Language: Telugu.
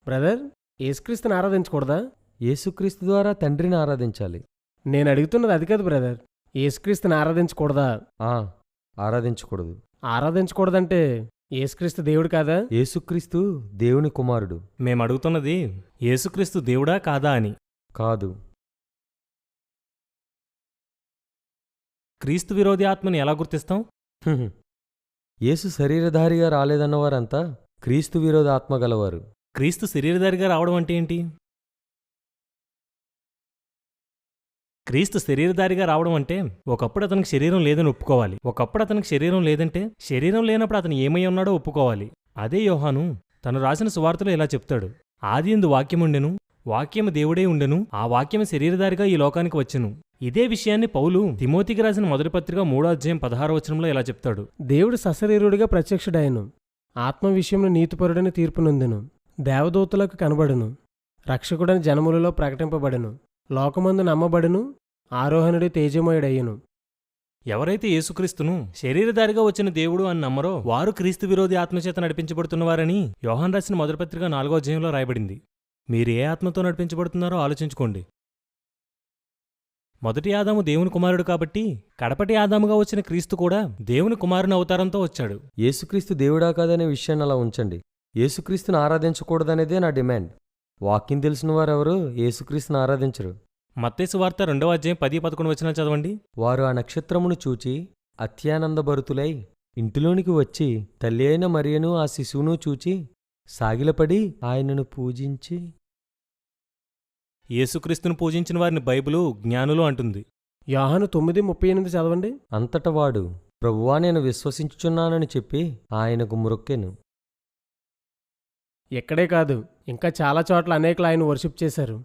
బ్రదర్, యేసుక్రీస్తుని ఆరాధించకూడదా? యేసుక్రీస్తు ద్వారా తండ్రిని ఆరాధించాలి. నేను అడుగుతున్నది అది కాదు బ్రదర్. యేసుక్రీస్తుని ఆరాధించకూడదా? ఆ ఆరాధించకూడదు. ఆరాధించకూడదంటే యేసుక్రీస్తు దేవుడు కాదా? యేసుక్రీస్తు దేవుని కుమారుడు. మేమడుగుతున్నది యేసుక్రీస్తు దేవుడా కాదా అని. కాదు. క్రీస్తు విరోధి ఆత్మని ఎలా గుర్తిస్తాం? హ్మ్. యేసు శరీరధారిగా రాలేదన్నవారంతా క్రీస్తు విరోధ ఆత్మ గలవారు. క్రీస్తు శరీరధారిగా రావడం అంటే ఏంటి? క్రీస్తు శరీరధారిగా రావడం అంటే ఒకప్పుడు అతనికి శరీరం లేదని ఒప్పుకోవాలి. ఒకప్పుడు అతనికి శరీరం లేదంటే శరీరం లేనప్పుడు అతను ఏమై ఉన్నాడో ఒప్పుకోవాలి. అదే యోహాను తను రాసిన సువార్తలో ఇలా చెప్తాడు: ఆదియందు వాక్యముండెను, వాక్యము దేవుడే ఉండెను, ఆ వాక్యము శరీరధారిగా ఈ లోకానికి వచ్చెను. ఇదే విషయాన్ని పౌలు తిమోతికి రాసిన మొదటి పత్రిక 3:16 ఇలా చెప్తాడు: దేవుడు సశరీరుడిగా ప్రత్యక్షుడాయను, ఆత్మ విషయంలో నీతిపరుడని తీర్పు నొందెను, దేవదూతలకు కనబడును, రక్షకుడని జనములలో ప్రకటింపబడెను, లోకమందు నమ్మబడును, ఆరోహణుడి తేజమయుడయ్యను. ఎవరైతే యేసుక్రీస్తును శరీరధారిగా వచ్చిన దేవుడు అని నమ్మరో వారు క్రీస్తు విరోధి ఆత్మచేత నడిపించబడుతున్నవారని యోహాను రాసిన మొదటి పత్రిక 4:1 రాయబడింది. మీరు ఏ ఆత్మతో నడిపించబడుతున్నారో ఆలోచించుకోండి. మొదటి ఆదాము దేవుని కుమారుడు కాబట్టి కడపటి ఆదాముగా వచ్చిన క్రీస్తు కూడా దేవుని కుమారుని అవతారంతో వచ్చాడు. యేసుక్రీస్తు దేవుడా కాదనే విషయాన్ని అలా ఉంచండి. యేసుక్రీస్తుని ఆరాధించకూడదనేదే నా డిమాండ్. వాక్యం తెలిసిన వారెవరూ యేసుక్రీస్తుని ఆరాధించరు. మత్తయి సువార్త 2:10-11 చదవండి. వారు ఆ నక్షత్రమును చూచి అత్యానందభరితులై ఇంటిలోనికి వచ్చి తల్లి అయిన మరియను ఆ శిశువును చూచి సాగిలపడి ఆయనను పూజించి. యేసుక్రీస్తును పూజించిన వారిని బైబిలు జ్ఞానులు అంటుంది. యోహాను 9:38 చదవండి. అంతట వాడు ప్రభువా నేను విశ్వసించుచున్నానని చెప్పి ఆయనకు మ్రొక్కెను. ఇక్కడే కాదు, ఇంకా చాలా చోట్ల అనేకులు ఆయన వర్షిప్ చేశారు.